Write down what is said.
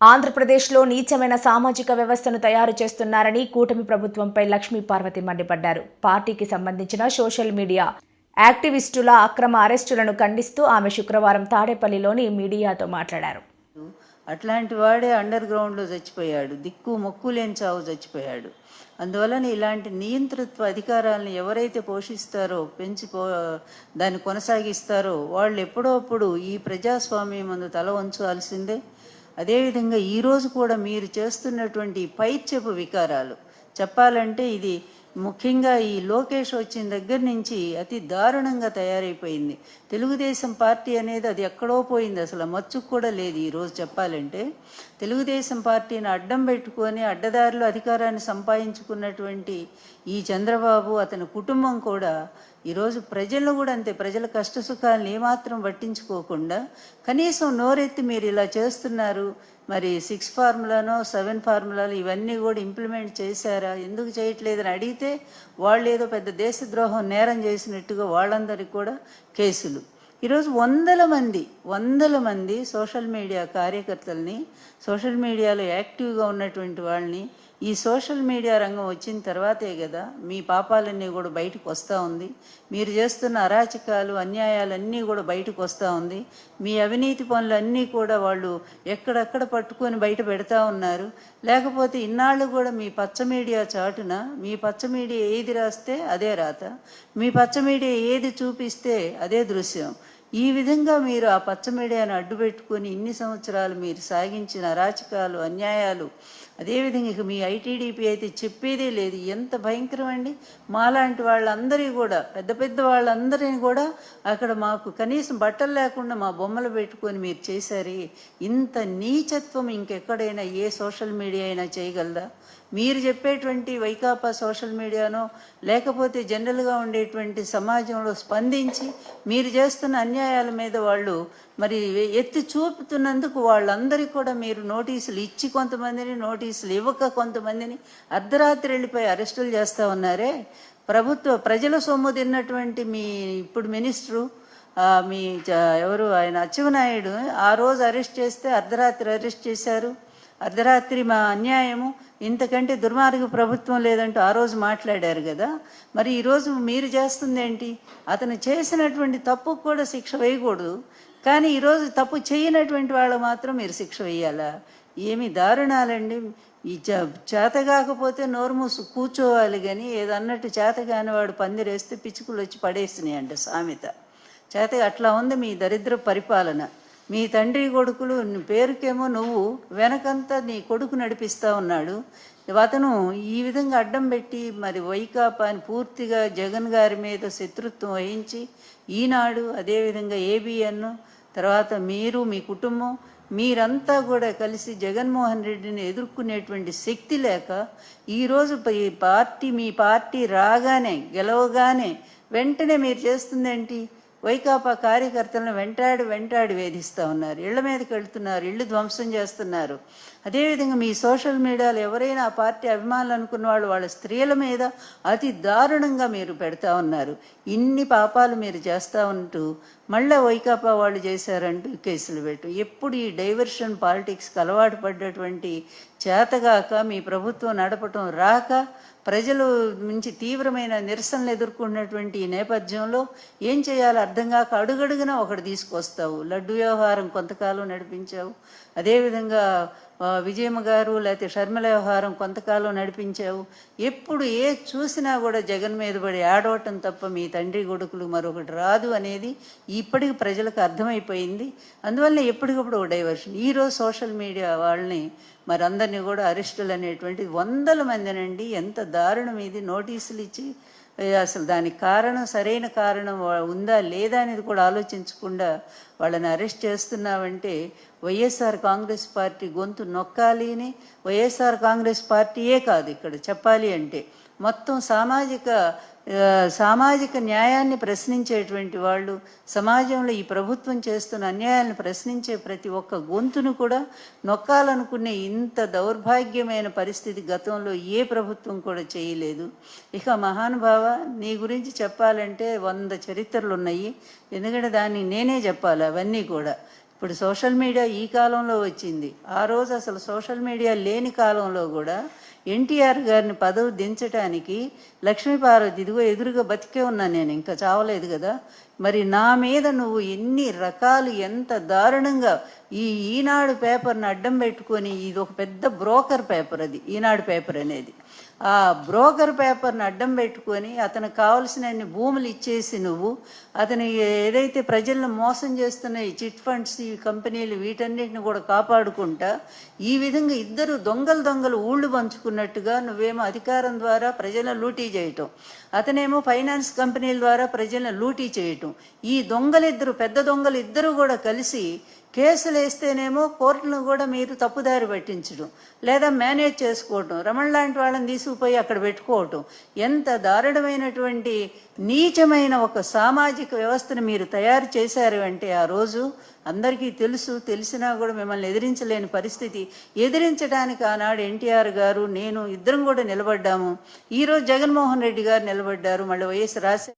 ఆంధ్రప్రదేశ్లో నీచమైన సామాజిక వ్యవస్థను తయారు చేస్తున్నారని కూటమి ప్రభుత్వంపై లక్ష్మీ పార్వతి మండిపడ్డారు. పార్టీకి సంబంధించిన సోషల్ మీడియా యాక్టివిస్టుల అక్రమ అరెస్టులను ఖండిస్తూ ఆమె శుక్రవారం తాడేపల్లిలోని మీడియాతో మాట్లాడారు. అట్లాంటి వాడే అండర్ గ్రౌండ్లో చచ్చిపోయాడు, దిక్కు మొక్కు లేని చావు చచ్చిపోయాడు. అందువలన ఇలాంటి నియంతృత్వ అధికారాలను ఎవరైతే పోషిస్తారో దాన్ని కొనసాగిస్తారో వాళ్ళు ఎప్పుడప్పుడు ఈ ప్రజాస్వామ్యం ముందు తల వంచాల్సిందే. అదేవిధంగా ఈరోజు కూడా మీరు చేస్తున్నటువంటి పైత్యపు వికారాలు చెప్పాలంటే ఇది ముఖ్యంగా ఈ లోకేష్ వచ్చిన దగ్గర నుంచి అతి దారుణంగా తయారైపోయింది. తెలుగుదేశం పార్టీ అనేది అది ఎక్కడో పోయింది, అసలు మచ్చుకు కూడా లేదు. ఈరోజు చెప్పాలంటే తెలుగుదేశం పార్టీని అడ్డం పెట్టుకొని అడ్డదారిలో అధికారాన్ని సంపాదించుకున్నటువంటి ఈ చంద్రబాబు అతని కుటుంబం కూడా ఈరోజు ప్రజలను కూడా అంతే, ప్రజల కష్టసుఖాలను ఏమాత్రం పట్టించుకోకుండా కనీసం నోరెత్తి మీరు ఇలా చేస్తున్నారు, మరి 6 ఫార్ములానో 7 ఫార్ములాలు ఇవన్నీ కూడా ఇంప్లిమెంట్ చేశారా, ఎందుకు చేయట్లేదని అడిగితే వాళ్ళు ఏదో పెద్ద దేశద్రోహం నేరం చేసినట్టుగా వాళ్ళందరికీ కూడా కేసులు. ఈరోజు వందల మంది సోషల్ మీడియా కార్యకర్తల్ని, సోషల్ మీడియాలో యాక్టివ్గా ఉన్నటువంటి వాళ్ళని ఈ సోషల్ మీడియా రంగం వచ్చిన తర్వాతే కదా మీ పాపాలన్నీ కూడా బయటకు వస్తూ ఉంది, మీరు చేస్తున్న అరాచకాలు అన్యాయాలన్నీ కూడా బయటకు వస్తూ ఉంది, మీ అవినీతి పనులన్నీ కూడా వాళ్ళు ఎక్కడెక్కడ పట్టుకొని బయట పెడతా ఉన్నారు. లేకపోతే ఇన్నాళ్ళు కూడా మీ పచ్చ మీడియా చాటున మీ పచ్చ మీడియా ఏది రాస్తే అదే రాత, మీ పచ్చ మీడియా ఏది చూపిస్తే అదే దృశ్యం. ఈ విధంగా మీరు ఆ పచ్చ మీడియాను అడ్డుపెట్టుకొని ఇన్ని సంవత్సరాలు మీరు సాగించిన అరాచకాలు అన్యాయాలు, అదేవిధంగా ఇక మీ ఐటీడీపీ అయితే చెప్పేదే లేదు. ఎంత భయంకరం అండి. మాలాంటి వాళ్ళందరి కూడా పెద్ద వాళ్ళందరినీ కూడా అక్కడ మాకు కనీసం బట్టలు లేకుండా మా బొమ్మలు పెట్టుకొని మీరు చేశారు. ఇంత నీచత్వం ఇంకెక్కడైనా ఏ సోషల్ మీడియా అయినా చేయగలదా? మీరు చెప్పేటువంటి వైకాపా సోషల్ మీడియానో లేకపోతే జనరల్గా ఉండేటువంటి సమాజంలో స్పందించి మీరు చేస్తున్న అన్యాయాల మీద వాళ్ళు మరి ఎత్తి చూపుతున్నందుకు వాళ్ళందరికీ కూడా మీరు నోటీసులు ఇచ్చి కొంతమందిని, నోటీసులు ఇవ్వక కొంతమందిని అర్ధరాత్రి వెళ్ళిపోయి అరెస్టులు చేస్తూ ఉన్నారే. ప్రజల సొమ్ము తిన్నటువంటి మీ ఇప్పుడు మినిస్టరు మీ ఎవరు ఆయన అచ్చెన్నాయుడు ఆ రోజు అరెస్ట్ చేస్తే అర్ధరాత్రి అరెస్ట్ చేశారు. అర్ధరాత్రి మా అన్యాయము, ఇంతకంటే దుర్మార్గ ప్రభుత్వం లేదంటూ ఆ రోజు మాట్లాడారు కదా. మరి ఈరోజు మీరు చేస్తుంది ఏంటి? అతను చేసినటువంటి తప్పుకు కూడా శిక్ష వేయకూడదు, కానీ ఈరోజు తప్పు చేయనటువంటి వాళ్ళు మాత్రం మీరు శిక్ష వేయాలా? ఏమి దారుణాలండి. ఈ చేత కాకపోతే నోరు మూసు కూర్చోవాలి, కానీ ఏదన్నట్టు చేత కాని వాడు పందిరేస్తే పిచ్చుకులు వచ్చి పడేసినాయి అంట సామెత. చేత అట్లా ఉంది మీ దరిద్ర పరిపాలన. మీ తండ్రి కొడుకులు పేరుకేమో నువ్వు, వెనకంతా నీ కొడుకు నడిపిస్తూ ఉన్నాడు. అతను ఈ విధంగా అడ్డం పెట్టి మరి వైకాపాని పూర్తిగా జగన్ గారి మీద శత్రుత్వం వహించి ఈనాడు, అదేవిధంగా ఏబిఎన్, తర్వాత మీరు మీ కుటుంబం మీరంతా కూడా కలిసి జగన్మోహన్ రెడ్డిని ఎదుర్కొనేటువంటి శక్తి లేక ఈరోజు మీ పార్టీ రాగానే గెలవగానే వెంటనే మీరు చేస్తుందేంటి? వైకాపా కార్యకర్తలను వెంటాడి వేధిస్తూ ఉన్నారు, ఇళ్ల మీదకి వెళ్తున్నారు, ఇళ్ళు ధ్వంసం చేస్తున్నారు. అదేవిధంగా మీ సోషల్ మీడియాలో ఎవరైనా ఆ పార్టీ అభిమానులు అనుకున్న వాళ్ళు వాళ్ళ స్త్రీల మీద అతి దారుణంగా మీరు పెడతా ఉన్నారు. ఇన్ని పాపాలు మీరు చేస్తూ ఉంటూ మళ్ళీ వైకాపా వాళ్ళు చేశారంటూ కేసులు పెట్టు. ఎప్పుడు ఈ డైవర్షన్ పాలిటిక్స్కి అలవాటు పడ్డటువంటి చేతగాక మీ ప్రభుత్వం నడపటం రాక ప్రజలు నుంచి తీవ్రమైన నిరసనలు ఎదుర్కొన్నటువంటి ఈ నేపథ్యంలో ఏం చేయాలో అర్థం కాక అడుగడుగునా ఒకటి తీసుకొస్తావు. లడ్డు వ్యవహారం కొంతకాలం నడిపించావు, అదేవిధంగా విజయమ్మ గారు లేకపోతే షర్మిల వ్యవహారం కొంతకాలం నడిపించావు. ఎప్పుడు చూసినా కూడా జగన్ మీద పడి ఆడవటం తప్ప మీ తండ్రి కొడుకులు మరొకటి రాదు అనేది ఇప్పటికి ప్రజలకు అర్థమైపోయింది. అందువల్ల ఎప్పటికప్పుడు ఒక డైవర్షన్. ఈరోజు సోషల్ మీడియా వాళ్ళని మరి అందరినీ కూడా అరెస్టులు అనేటువంటిది వందల మందినండి. ఎంత దారుణం ఇది. నోటీసులు ఇచ్చి అసలు దానికి కారణం, సరైన కారణం ఉందా లేదా అనేది కూడా ఆలోచించకుండా వాళ్ళని అరెస్ట్ చేస్తున్నావంటే వైఎస్ఆర్ కాంగ్రెస్ పార్టీ గొంతు నొక్కాలి అని, వైఎస్ఆర్ కాంగ్రెస్ పార్టీయే కాదు ఇక్కడ చెప్పాలి అంటే మొత్తం సామాజిక న్యాయాన్ని ప్రశ్నించేటువంటి వాళ్ళు, సమాజంలో ఈ ప్రభుత్వం చేస్తున్న అన్యాయాలను ప్రశ్నించే ప్రతి ఒక్క గొంతును కూడా నొక్కాలనుకునే ఇంత దౌర్భాగ్యమైన పరిస్థితి గతంలో ఏ ప్రభుత్వం కూడా చేయలేదు. ఇక మహానుభావ, నీ గురించి చెప్పాలంటే 100 చరిత్రలు ఉన్నాయి. ఎందుకంటే దాన్ని నేనే చెప్పాలి అవన్నీ కూడా. ఇప్పుడు సోషల్ మీడియా ఈ కాలంలో వచ్చింది. ఆ రోజు అసలు సోషల్ మీడియా లేని కాలంలో కూడా ఎన్టీఆర్ గారిని పదవి దించడానికి లక్ష్మీపార్వతి ఇదిగో ఎదురుగా బతికే ఉన్నా, నేను ఇంకా చావలేదు కదా, మరి నా మీద నువ్వు ఎన్ని రకాలు ఎంత దారుణంగా ఈనాడు పేపర్ని అడ్డం పెట్టుకొని, ఇది ఒక పెద్ద బ్రోకర్ పేపర్, అది ఈనాడు పేపర్ అనేది, ఆ బ్రోకర్ పేపర్ని అడ్డం పెట్టుకొని అతనికి కావలసిన భూములు ఇచ్చేసి నువ్వు అతని ఏదైతే ప్రజలను మోసం చేస్తున్న ఈ చిట్ ఫండ్స్, ఈ కంపెనీలు, వీటన్నిటిని కూడా కాపాడుకుంటా ఈ విధంగా ఇద్దరు దొంగలు ఊళ్ళు పంచుకున్నట్టుగా నువ్వేమో అధికారం ద్వారా ప్రజలను లూటీ చేయటం, అతనేమో ఫైనాన్స్ కంపెనీల ద్వారా ప్రజలను లూటీ చేయటం, ఈ దొంగలిద్దరు పెద్ద దొంగలు ఇద్దరు కూడా కలిసి కేసులు వేస్తేనేమో కోర్టును కూడా మీరు తప్పుదారి పట్టించడం లేదా మేనేజ్ చేసుకోవటం, రమణ లాంటి వాళ్ళని తీసుకుపోయి అక్కడ పెట్టుకోవటం, ఎంత దారుణమైనటువంటి నీచమైన ఒక సామాజిక వ్యవస్థను మీరు తయారు చేశారు అంటే ఆ రోజు అందరికీ తెలిసినా కూడా మిమ్మల్ని ఎదిరించలేని పరిస్థితి. ఎదిరించడానికి ఆనాడు ఎన్టీఆర్ గారు నేను ఇద్దరం కూడా నిలబడ్డాము. ఈరోజు జగన్మోహన్ రెడ్డి గారు నిలబడ్డారు, మళ్ళీ వైఎస్ రాజశేఖర